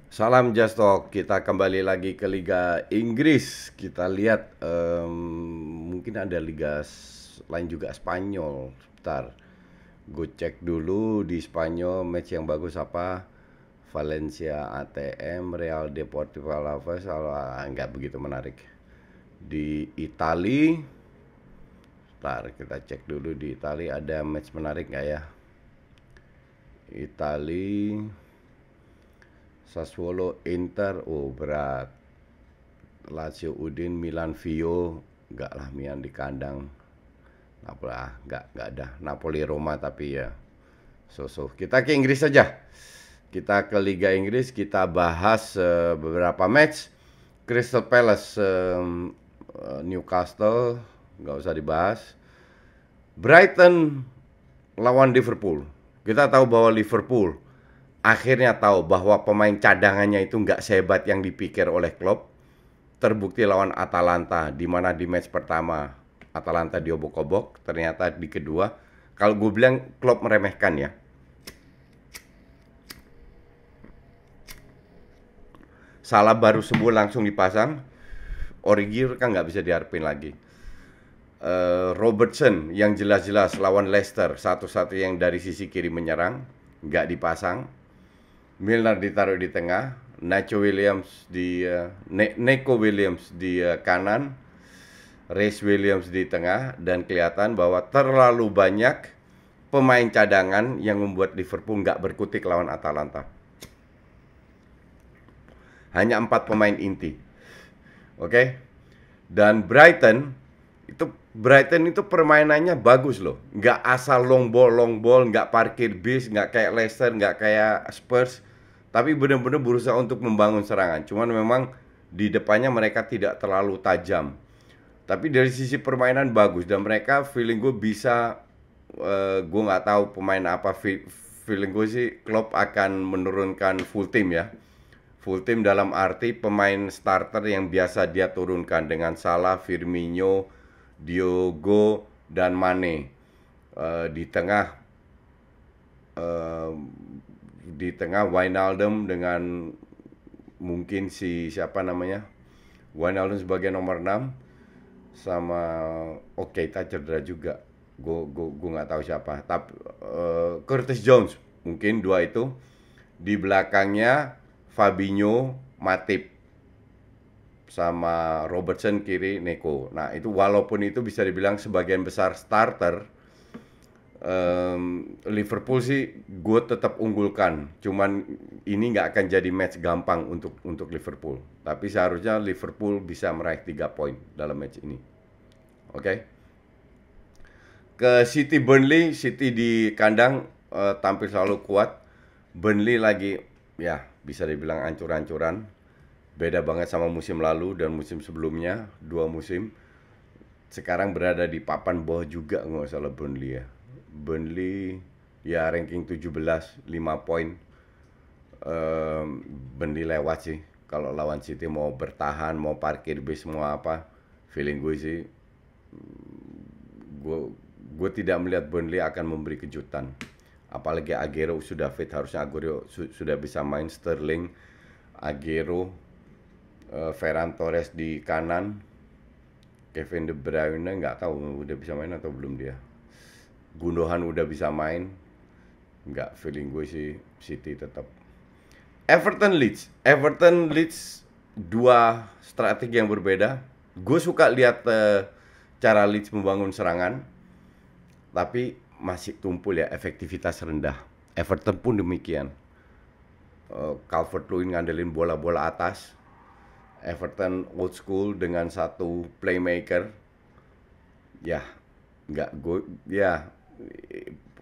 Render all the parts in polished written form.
Salam Just Talk, kita kembali lagi ke Liga Inggris. Kita lihat mungkin ada lain juga Spanyol. Bentar, gue cek dulu di Spanyol match yang bagus apa. Valencia ATM, Real Deportivo Alaves, nggak begitu menarik. Di Itali, bentar kita cek dulu di Itali ada match menarik nggak ya? Itali, Sassuolo Inter, oh berat. Lazio Udin, Milan Vio, enggak lah, Milan di kandang. Napoli enggak ada. Napoli Roma tapi ya Kita ke Inggris saja. Kita ke Liga Inggris, kita bahas beberapa match. Crystal Palace Newcastle nggak usah dibahas. Brighton lawan Liverpool. Kita tahu bahwa Liverpool akhirnya tahu bahwa pemain cadangannya itu nggak sehebat yang dipikir oleh Klopp. Terbukti lawan Atalanta, di mana di match pertama Atalanta diobok-obok, ternyata di kedua, kalau gue bilang Klopp meremehkan ya. Salah baru sembuh langsung dipasang, Origi kan nggak bisa diharapin lagi. Robertson yang jelas-jelas lawan Leicester, satu-satu yang dari sisi kiri menyerang, nggak dipasang. Milner ditaruh di tengah, Neco Williams di kanan, Reece Williams di tengah, dan kelihatan bahwa terlalu banyak pemain cadangan yang membuat Liverpool nggak berkutik lawan Atalanta. Hanya 4 pemain inti. Oke. Dan Brighton itu permainannya bagus loh. Nggak asal long ball, nggak parkir bis, nggak kayak Leicester, nggak kayak Spurs. Tapi benar-benar berusaha untuk membangun serangan. Cuman memang di depannya mereka tidak terlalu tajam. Tapi dari sisi permainan bagus dan mereka feeling gue bisa, gue nggak tahu pemain apa, feeling gue sih Klopp akan menurunkan full team ya. Full team dalam arti pemain starter yang biasa dia turunkan dengan Salah, Firmino, Diogo, dan Mane. Di tengah eh, di tengah Wijnaldum dengan mungkin siapa namanya, Wijnaldum sebagai nomor 6 sama Keita cedera juga. Gue nggak tahu siapa. Tapi Curtis Jones mungkin dua itu. Di belakangnya Fabinho, Matip sama Robertson kiri, Neco. Nah itu walaupun itu bisa dibilang sebagian besar starter, Liverpool sih gue tetap unggulkan. Cuman ini nggak akan jadi match gampang untuk Liverpool. Tapi seharusnya Liverpool bisa meraih 3 poin dalam match ini. Oke. Okay? Ke City Burnley, City di kandang tampil selalu kuat. Burnley lagi ya bisa dibilang ancur-ancuran. Beda banget sama musim lalu dan musim sebelumnya, 2 musim. Sekarang berada di papan bawah juga nggak salah Burnley ya. Burnley ya ranking 17, 5 poin. Burnley lewat sih. Kalau lawan City mau bertahan, mau parkir bis, mau apa, feeling gue sih gue gue tidak melihat Burnley akan memberi kejutan. Apalagi Aguero sudah fit, harusnya Aguero sudah bisa main. Sterling, Aguero, Ferran Torres di kanan, Kevin De Bruyne nggak tahu udah bisa main atau belum dia. Gundogan udah bisa main, nggak, feeling gue sih City tetap. Everton Leeds dua strategi yang berbeda. Gue suka lihat cara Leeds membangun serangan, tapi masih tumpul ya, efektivitas rendah. Everton pun demikian. Calvert-Lewin ngandelin bola-bola atas. Everton old school dengan satu playmaker. Ya, nggak gue ya,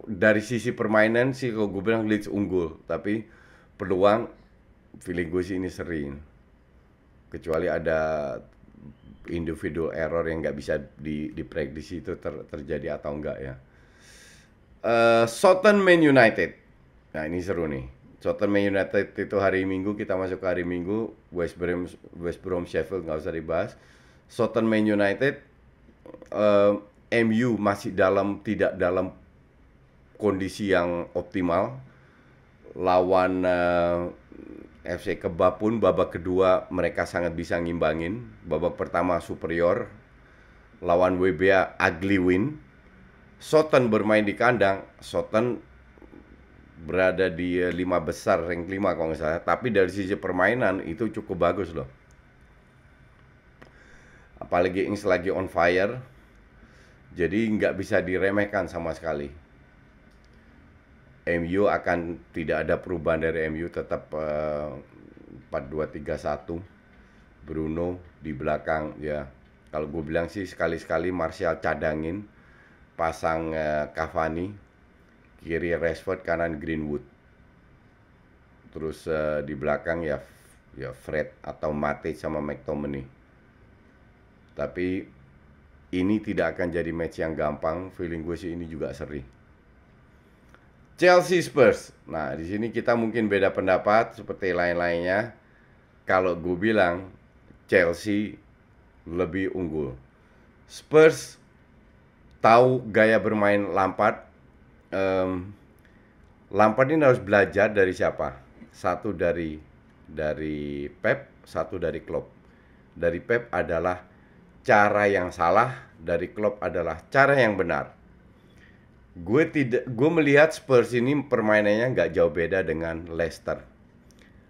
dari sisi permainan sih kalau gue bilang Leeds unggul, tapi peluang feeling gue sih ini sering. Kecuali ada individual error yang nggak bisa diprediksi itu terjadi atau enggak ya. Southampton Man United. Nah ini seru nih. Southampton Man United itu hari Minggu, kita masuk ke hari Minggu. West Brom Sheffield nggak usah dibahas. Southampton Man United, MU masih tidak dalam kondisi yang optimal. Lawan FC Kebab pun babak kedua mereka sangat bisa ngimbangin. Babak pertama superior, lawan WBA ugly win. Soton bermain di kandang, Soton berada di 5 besar, rank 5 kalau nggak salah. Tapi dari sisi permainan itu cukup bagus loh. Apalagi Ings lagi on fire, jadi nggak bisa diremehkan sama sekali. MU akan tidak ada perubahan dari MU, tetap 4-2-3-1. Bruno di belakang ya. Kalau gue bilang sih sekali-sekali Martial cadangin, pasang Cavani, kiri Rashford, kanan Greenwood. Terus di belakang ya Fred atau Matic sama McTominay. Tapi ini tidak akan jadi match yang gampang. Feeling gue sih ini juga seri. Chelsea Spurs. Nah, di sini kita mungkin beda pendapat seperti lain-lainnya. Kalau gue bilang Chelsea lebih unggul. Spurs tahu gaya bermain Lampard. Lampard ini harus belajar dari siapa? Satu dari Pep, satu dari Klopp. Dari Pep adalah cara yang salah, dari Klopp adalah cara yang benar. Gue melihat Spurs ini permainannya nggak jauh beda dengan Leicester.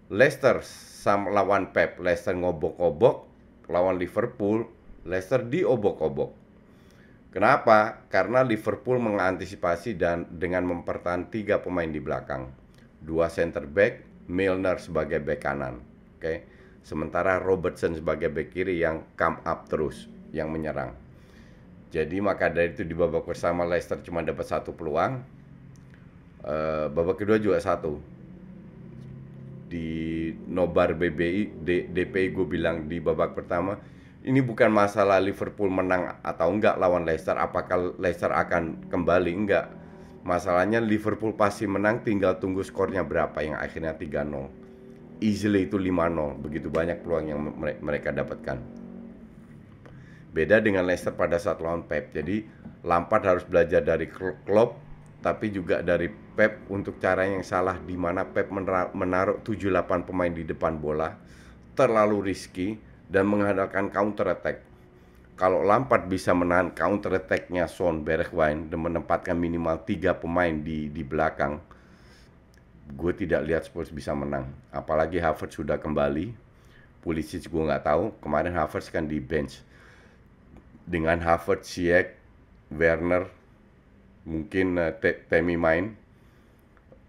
Leicester sama lawan Pep, Leicester ngobok-obok, lawan Liverpool, Leicester diobok-obok. Kenapa? Karena Liverpool mengantisipasi dan dengan mempertahankan 3 pemain di belakang. 2 center back, Milner sebagai back kanan. Oke. Sementara Robertson sebagai back kiri yang come up terus, yang menyerang. Jadi maka dari itu di babak pertama Leicester cuma dapat 1 peluang. Babak kedua juga 1. Di nobar DPI gue bilang di babak pertama, ini bukan masalah Liverpool menang atau enggak lawan Leicester, apakah Leicester akan kembali, enggak. Masalahnya Liverpool pasti menang, tinggal tunggu skornya berapa, yang akhirnya 3-0. Easily itu 5-0, begitu banyak peluang yang mereka dapatkan. Beda dengan Leicester pada saat lawan Pep. Jadi Lampard harus belajar dari Klopp, tapi juga dari Pep untuk cara yang salah, di mana Pep menaruh 7-8 pemain di depan bola, terlalu risky dan mengandalkan counter attack. Kalau Lampard bisa menahan counter attack-nya Son, Bergwijn dan menempatkan minimal 3 pemain di belakang, gue tidak lihat Spurs bisa menang. Apalagi Havertz sudah kembali. Pulisic gue nggak tahu, kemarin Havertz kan di bench. Dengan Havertz, Ziyech, Werner, mungkin Temi main,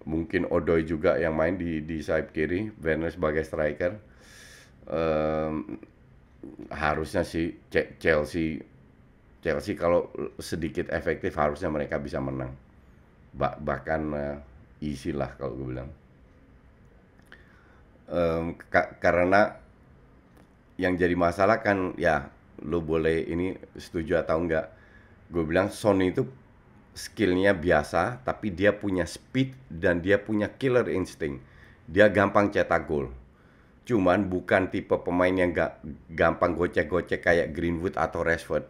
mungkin Odoi juga yang main di sayap kiri, Werner sebagai striker. Harusnya sih Chelsea kalau sedikit efektif harusnya mereka bisa menang. Bahkan easy lah kalau gue bilang. Karena yang jadi masalah kan ya, lo boleh ini setuju atau enggak, gue bilang Son itu skillnya biasa, tapi dia punya speed dan dia punya killer instinct. Dia gampang cetak gol, cuman bukan tipe pemain yang gampang gocek-gocek kayak Greenwood atau Rashford.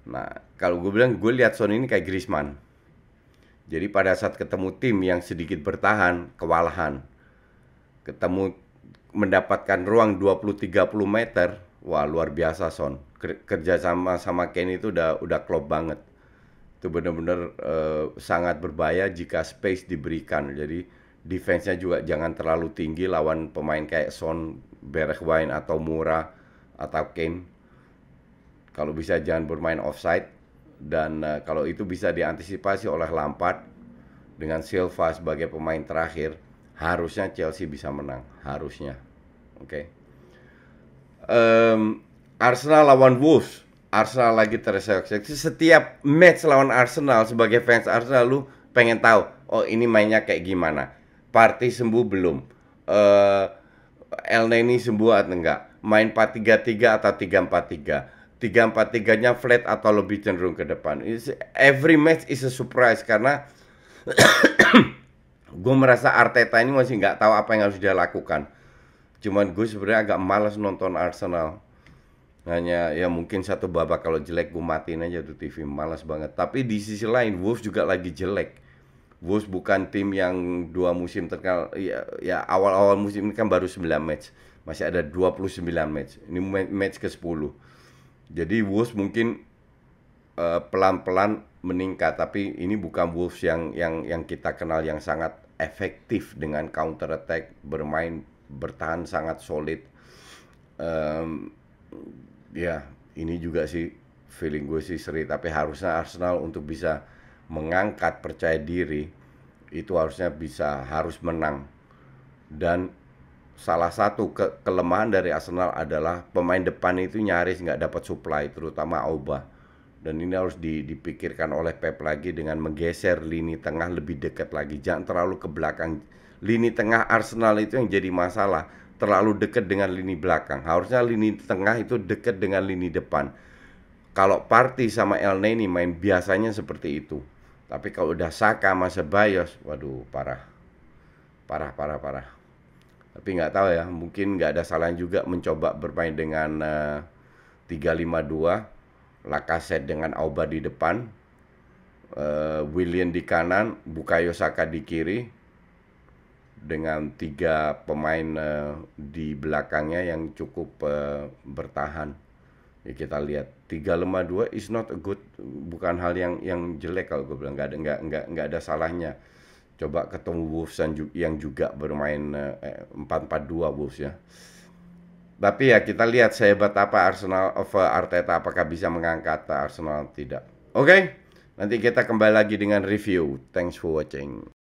Nah, kalau gue bilang, gue lihat Son ini kayak Griezmann. Jadi pada saat ketemu tim yang sedikit bertahan, kewalahan, ketemu mendapatkan ruang 20-30 meter, wah luar biasa Son. Kerja sama Kane itu udah klop banget. Itu benar-benar sangat berbahaya jika space diberikan. Jadi defense-nya juga jangan terlalu tinggi lawan pemain kayak Son, Bergwijn atau Moura atau Kane. Kalau bisa jangan bermain offside. Dan kalau itu bisa diantisipasi oleh Lampard dengan Silva sebagai pemain terakhir, harusnya Chelsea bisa menang, harusnya. Oke. Arsenal lawan Wolves. Arsenal lagi terseok-seok. Setiap match lawan Arsenal, sebagai fans Arsenal lu pengen tahu, oh ini mainnya kayak gimana. Partey sembuh belum? El Neni sembuh atau enggak? Main 4-3-3 atau 3-4-3? 3-4-3-nya flat atau lebih cenderung ke depan? Every match is a surprise, karena gue merasa Arteta ini masih nggak tahu apa yang harus dia lakukan. Cuman gue sebenarnya agak malas nonton Arsenal. Hanya ya mungkin satu babak kalau jelek gue matiin aja tuh TV, malas banget. Tapi di sisi lain Wolves juga lagi jelek. Wolves bukan tim yang 2 musim terkenal. Ya, awal-awal musim ini kan baru 9 match. Masih ada 29 match. Ini match ke-10. Jadi Wolves mungkin pelan-pelan meningkat, tapi ini bukan Wolves yang kita kenal yang sangat efektif dengan counter attack, bertahan sangat solid. Em, ya, ini juga sih feeling gue sih seri, tapi harusnya Arsenal untuk bisa mengangkat percaya diri itu harus menang. Dan salah satu kelemahan dari Arsenal adalah pemain depan itu nyaris nggak dapat supply, terutama Auba. Dan ini harus dipikirkan oleh Pep lagi dengan menggeser lini tengah lebih dekat lagi. Jangan terlalu ke belakang. Lini tengah Arsenal itu yang jadi masalah. Terlalu dekat dengan lini belakang. Harusnya lini tengah itu dekat dengan lini depan. Kalau Partey sama El Neni main biasanya seperti itu. Tapi kalau udah Saka sama Ceballos, waduh parah. Parah, parah, parah. Tapi nggak tahu ya, mungkin nggak ada salahnya juga mencoba bermain dengan 3-5-2, Lacazette dengan Auba di depan, Willian di kanan, Bukayo Saka di kiri, dengan 3 pemain di belakangnya yang cukup bertahan. Ya kita lihat 3-5-2 is not a good, bukan hal yang jelek kalau gue bilang, nggak ada salahnya. Coba ketemu Wolves yang juga bermain 4-4-2 Wolves ya. Tapi ya kita lihat sehebat apa Arsenal of Arteta, apakah bisa mengangkat Arsenal tidak. Oke, nanti kita kembali lagi dengan review. Thanks for watching.